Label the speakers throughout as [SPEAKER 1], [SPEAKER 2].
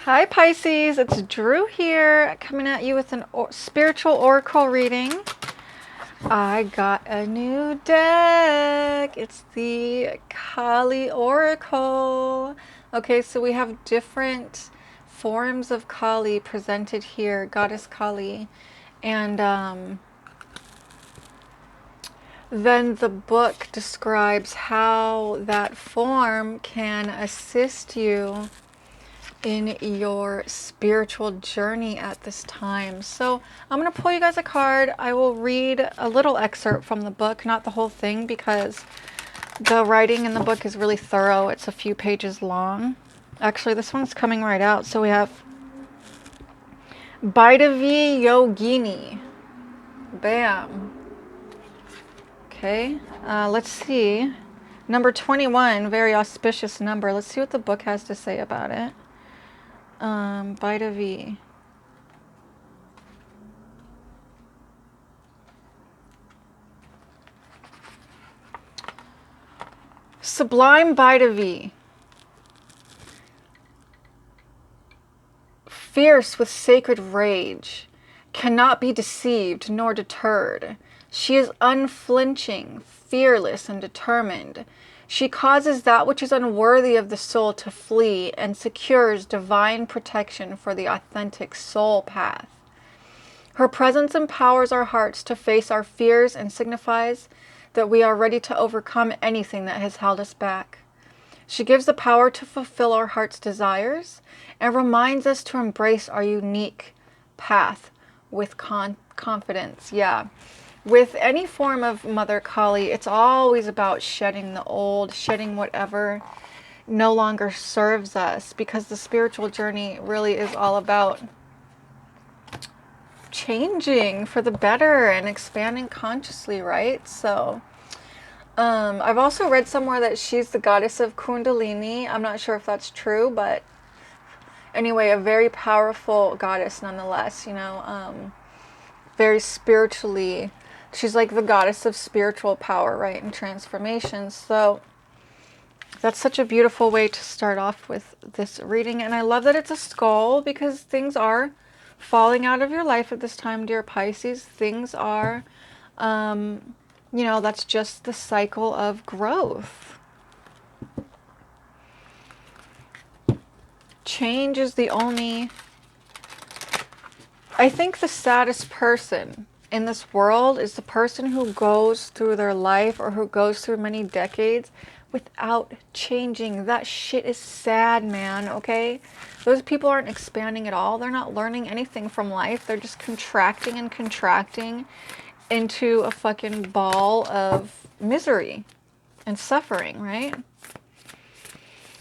[SPEAKER 1] Hi Pisces, it's Drew here, coming at you with an spiritual oracle reading. I got a new deck. It's the Kali Oracle. Okay, so we have different forms of Kali presented here, Goddess Kali. And then the book describes how that form can assist you in your spiritual journey at this time. So I'm going to pull you guys a card. I will read a little excerpt from the book, not the whole thing, because the writing in the book is really thorough. It's a few pages long. Actually, this one's coming right out. So we have Baidavi Yogini. Bam. Okay, let's see. Number 21, very auspicious number. Let's see what the book has to say about it. Baidavi. Sublime Baidavi. Fierce with sacred rage, cannot be deceived nor deterred. She is unflinching, fearless, and determined. She causes that which is unworthy of the soul to flee and secures divine protection for the authentic soul path. Her presence empowers our hearts to face our fears and signifies that we are ready to overcome anything that has held us back. She gives the power to fulfill our heart's desires and reminds us to embrace our unique path with confidence. Yeah. With any form of Mother Kali, it's always about shedding the old, shedding whatever no longer serves us, because the spiritual journey really is all about changing for the better and expanding consciously, right? So I've also read somewhere that she's the goddess of Kundalini. I'm not sure if that's true, but anyway, a very powerful goddess nonetheless, you know, very spiritually. She's like the goddess of spiritual power, right, and transformation. So that's such a beautiful way to start off with this reading. And I love that it's a skull, because things are falling out of your life at this time, dear Pisces. Things are, you know, that's just the cycle of growth. Change is the only... I think the saddest person in this world is the person who goes through their life, or who goes through many decades without changing. That shit is sad, man, okay? Those people aren't expanding at all. They're not learning anything from life. They're just contracting and contracting into a fucking ball of misery and suffering, right?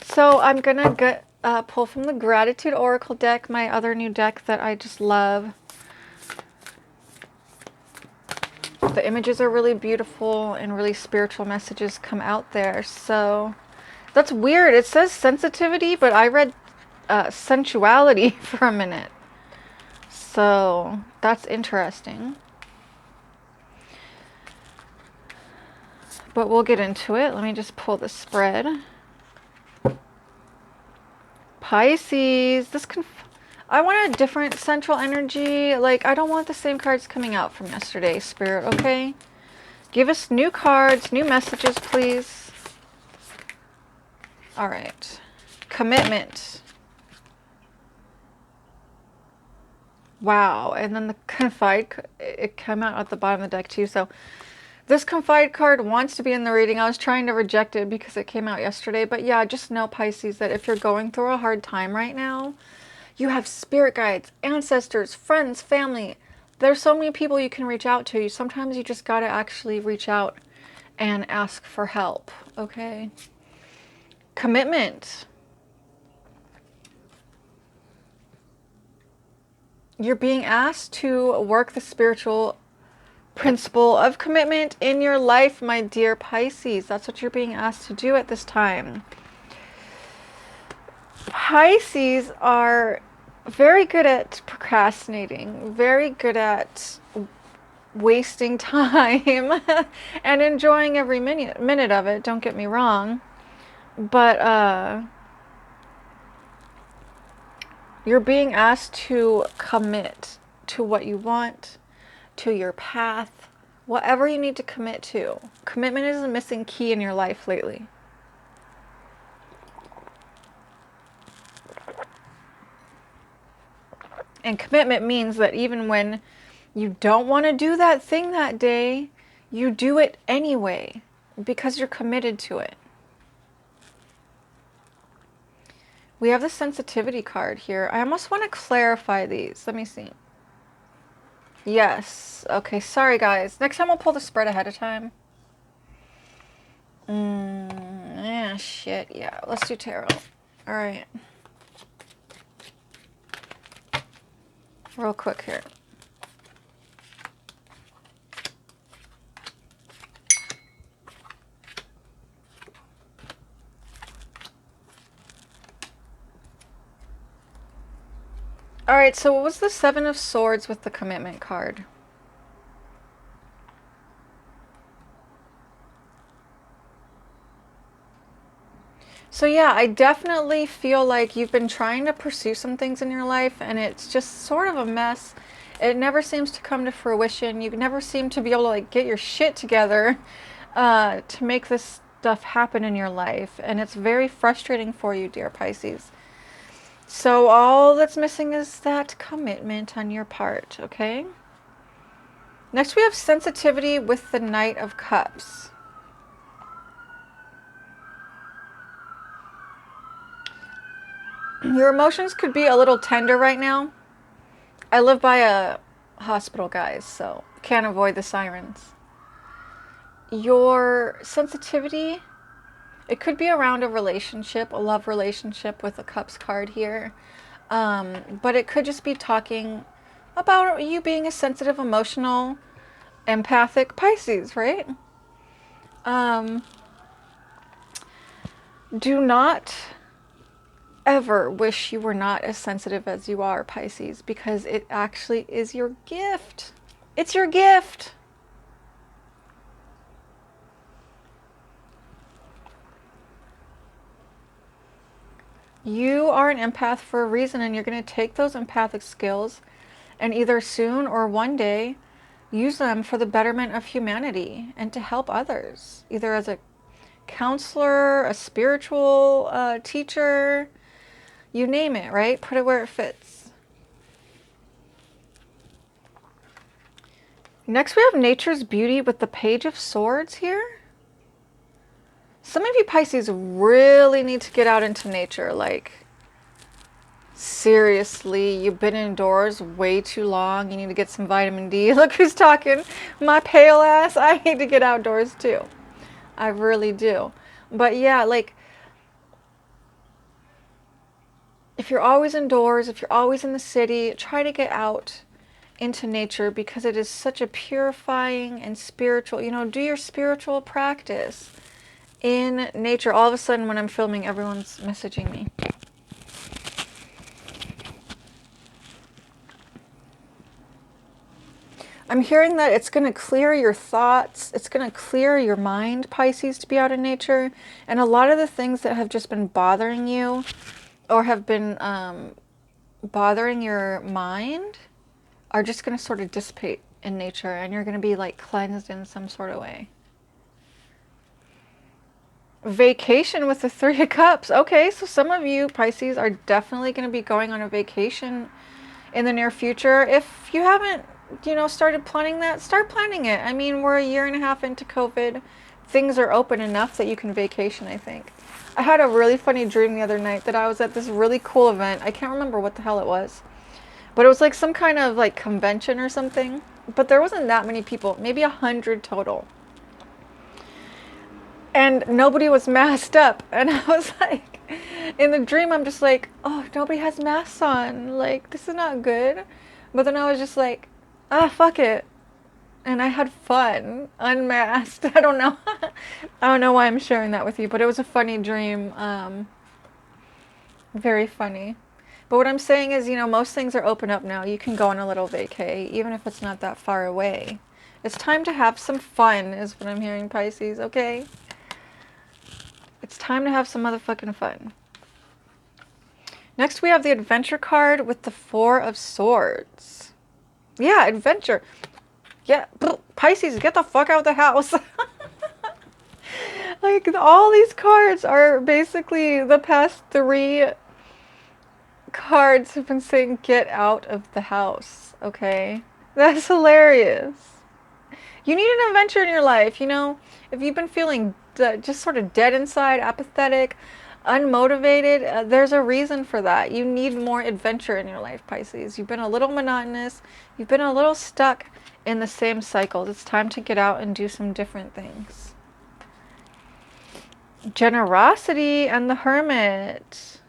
[SPEAKER 1] So I'm gonna pull from the Gratitude Oracle deck, my other new deck that I just love. The images are really beautiful and really spiritual messages come out there. So that's weird. It says sensitivity, but I read sensuality for a minute. So that's interesting. But we'll get into it. Let me just pull the spread. Pisces, I want a different central energy. Like, I don't want the same cards coming out from yesterday, Spirit, okay? Give us new cards, new messages, please. All right. Commitment. Wow. And then the Confide, it came out at the bottom of the deck too. So this Confide card wants to be in the reading. I was trying to reject it because it came out yesterday. But yeah, just know, Pisces, that if you're going through a hard time right now, you have spirit guides, ancestors, friends, family. There's so many people you can reach out to. Sometimes you just got to actually reach out and ask for help, okay? Commitment. You're being asked to work the spiritual principle of commitment in your life, my dear Pisces. That's what you're being asked to do at this time. Pisces are very good at procrastinating, very good at wasting time and enjoying every minute of it. Don't get me wrong. But You're being asked to commit to what you want, to your path, whatever you need to commit to. Commitment is a missing key in your life lately. And commitment means that even when you don't want to do that thing that day, you do it anyway because you're committed to it. We have the sensitivity card here. I almost want to clarify these. Let me see. Yes. Okay, sorry guys. Next time I'll pull the spread ahead of time. Yeah, shit. Yeah, let's do tarot. All right. Real quick here. All right, so what was the Seven of Swords with the commitment card? So yeah, I definitely feel like you've been trying to pursue some things in your life and it's just sort of a mess. It never seems to come to fruition. You never seem to be able to like get your shit together to make this stuff happen in your life. And it's very frustrating for you, dear Pisces. So all that's missing is that commitment on your part, okay? Next we have sensitivity with the Knight of Cups. Your emotions could be a little tender right now. I live by a hospital, guys, so can't avoid the sirens. Your sensitivity, it could be around a relationship, a love relationship with a Cups card here. But it could just be talking about you being a sensitive, emotional, empathic Pisces, right? Do not ever wish you were not as sensitive as you are, Pisces, because it actually is your gift. It's your gift. You are an empath for a reason, and you're going to take those empathic skills and either soon or one day use them for the betterment of humanity and to help others, either as a counselor, a spiritual teacher, you name it, right? Put it where it fits. Next we have nature's beauty with the Page of Swords here. Some of you Pisces really need to get out into nature. Like, seriously, you've been indoors way too long. You need to get some vitamin D. Look who's talking. My pale ass. I need to get outdoors too. I really do. But yeah, like, if you're always indoors, if you're always in the city, try to get out into nature because it is such a purifying and spiritual, you know, do your spiritual practice in nature. All of a sudden when I'm filming, everyone's messaging me. I'm hearing that it's going to clear your thoughts. It's going to clear your mind, Pisces, to be out in nature. And a lot of the things that have just been bothering you or have been bothering your mind are just going to sort of dissipate in nature. And you're going to be like cleansed in some sort of way. Vacation with the Three of Cups. Okay, so some of you Pisces are definitely going to be going on a vacation in the near future. If you haven't, you know, started planning that, start planning it. I mean, we're a year and a half into COVID. Things are open enough that you can vacation, I think. I had a really funny dream the other night that I was at this really cool event. I can't remember what the hell it was. But it was like some kind of like convention or something. But there wasn't that many people, maybe 100 total. And nobody was masked up. And I was like, in the dream, I'm just like, oh, nobody has masks on. Like, this is not good. But then I was just like, ah, fuck it. And I had fun, unmasked. I don't know. I don't know why I'm sharing that with you, but it was a funny dream. Very funny. But what I'm saying is, you know, most things are open up now. You can go on a little vacay, even if it's not that far away. It's time to have some fun, is what I'm hearing, Pisces, okay? It's time to have some motherfucking fun. Next, we have the adventure card with the Four of Swords. Yeah, adventure. Yeah, Pisces, get the fuck out of the house. Like, all these cards are basically the past 3 cards have been saying get out of the house, okay? That's hilarious. You need an adventure in your life, you know? If you've been feeling just sort of dead inside, apathetic, unmotivated, there's a reason for that. You need more adventure in your life, Pisces. You've been a little monotonous. You've been a little stuck in the same cycles. It's time to get out and do some different things. Generosity and the Hermit.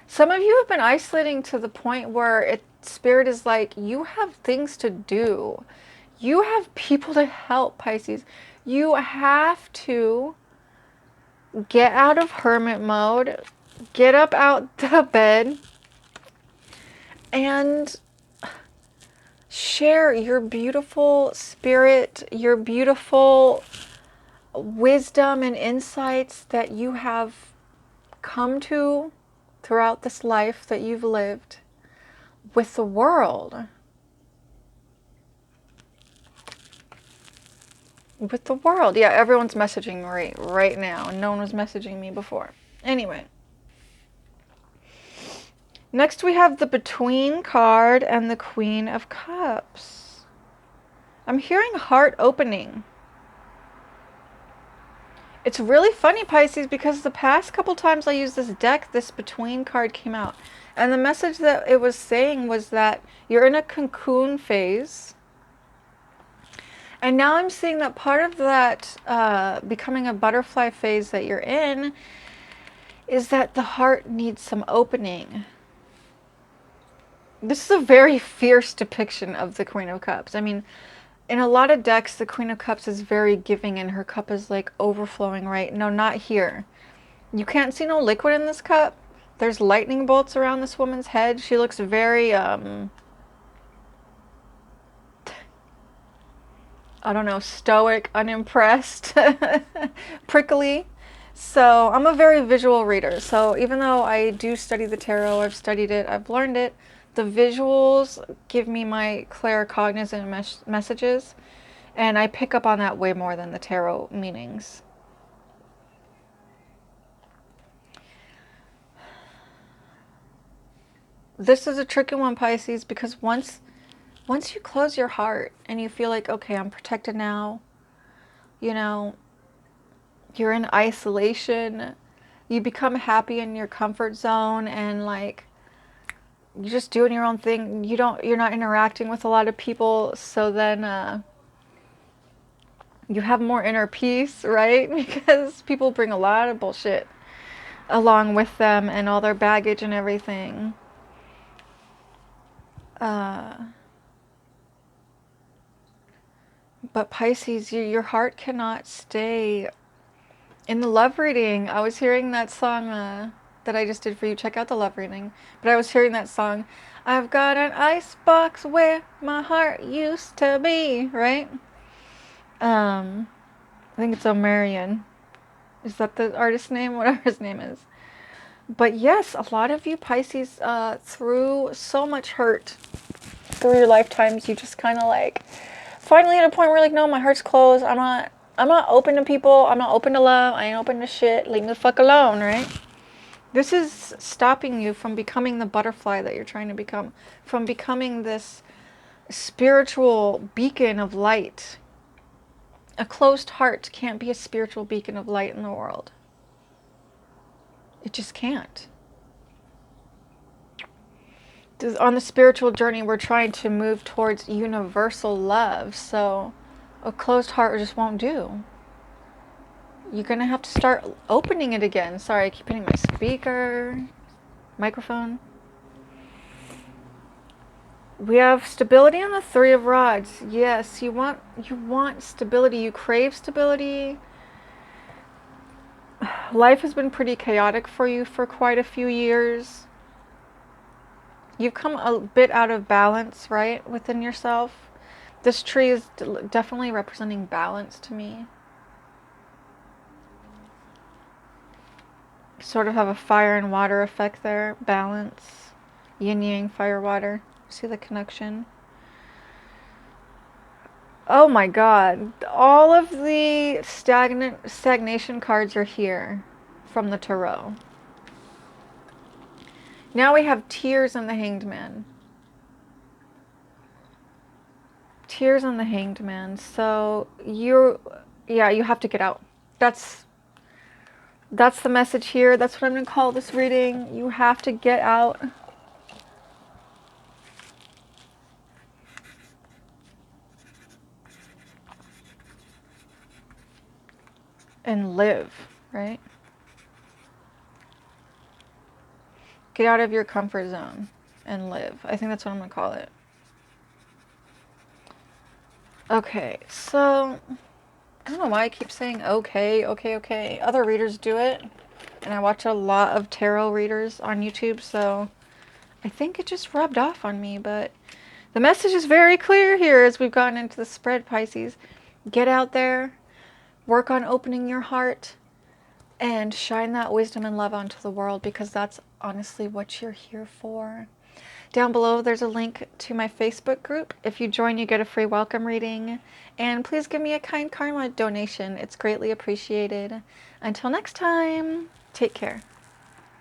[SPEAKER 1] Some of you have been isolating to the point where Spirit is like, you have things to do. You have people to help, Pisces. You have to get out of hermit mode, get up out the bed, and share your beautiful spirit, your beautiful wisdom and insights that you have come to throughout this life that you've lived with the world. With the world. Yeah, everyone's messaging me right now. No one was messaging me before. Anyway. Next we have the Between card and the Queen of Cups. I'm hearing heart opening. It's really funny, Pisces, because the past couple times I used this deck, this Between card came out. And the message that it was saying was that you're in a cocoon phase. And now I'm seeing that part of that becoming a butterfly phase that you're in is that the heart needs some opening. This is a very fierce depiction of the Queen of Cups. I mean, in a lot of decks, the Queen of Cups is very giving and her cup is like overflowing, right? No, not here. You can't see no liquid in this cup. There's lightning bolts around this woman's head. She looks very, I don't know, stoic, unimpressed, prickly. So I'm a very visual reader. So even though I do study the tarot, I've studied it, I've learned it, the visuals give me my claircognizant messages. And I pick up on that way more than the tarot meanings. This is a tricky one, Pisces, because once you close your heart and you feel like, okay, I'm protected now, you know, you're in isolation, you become happy in your comfort zone and like you're just doing your own thing. You're not interacting with a lot of people. So then you have more inner peace, right? Because people bring a lot of bullshit along with them and all their baggage and everything. But Pisces, your heart cannot stay. In the love reading, I was hearing that song that I just did for you. Check out the love reading. But I was hearing that song, I've got an icebox where my heart used to be, right? I think it's Omarion. Is that the artist's name? Whatever his name is. But yes, a lot of you Pisces, through so much hurt through your lifetimes, you just kind of like finally at a point where you're like, no, my heart's closed. I'm not open to people. I'm not open to love. I ain't open to shit. Leave me the fuck alone, right? This is stopping you from becoming the butterfly that you're trying to become, from becoming this spiritual beacon of light. A closed heart can't be a spiritual beacon of light in the world. It just can't. On the spiritual journey, we're trying to move towards universal love, so a closed heart just won't do. You're going to have to start opening it again. Sorry, I keep hitting my microphone. We have stability on the Three of Rods. Yes, you want stability. You crave stability. Life has been pretty chaotic for you for quite a few years. You've come a bit out of balance, right, within yourself. This tree is definitely representing balance to me. Sort of have a fire and water effect there. Balance. Yin yang, fire, water. See the connection? Oh my god. All of the stagnation cards are here from the tarot. Now we have tears and the Hanged Man. Tears on the Hanged Man. So you have to get out. That's the message here. That's what I'm going to call this reading. You have to get out. And live, right? Get out of your comfort zone and live. I think that's what I'm going to call it. Okay, so I don't know why I keep saying okay, okay, okay. Other readers do it, and I watch a lot of tarot readers on YouTube, so I think it just rubbed off on me, but the message is very clear here as we've gotten into the spread, Pisces. Get out there, work on opening your heart, and shine that wisdom and love onto the world, because that's honestly what you're here for. Down below, there's a link to my Facebook group. If you join, you get a free welcome reading. And please give me a kind karma donation. It's greatly appreciated. Until next time, take care.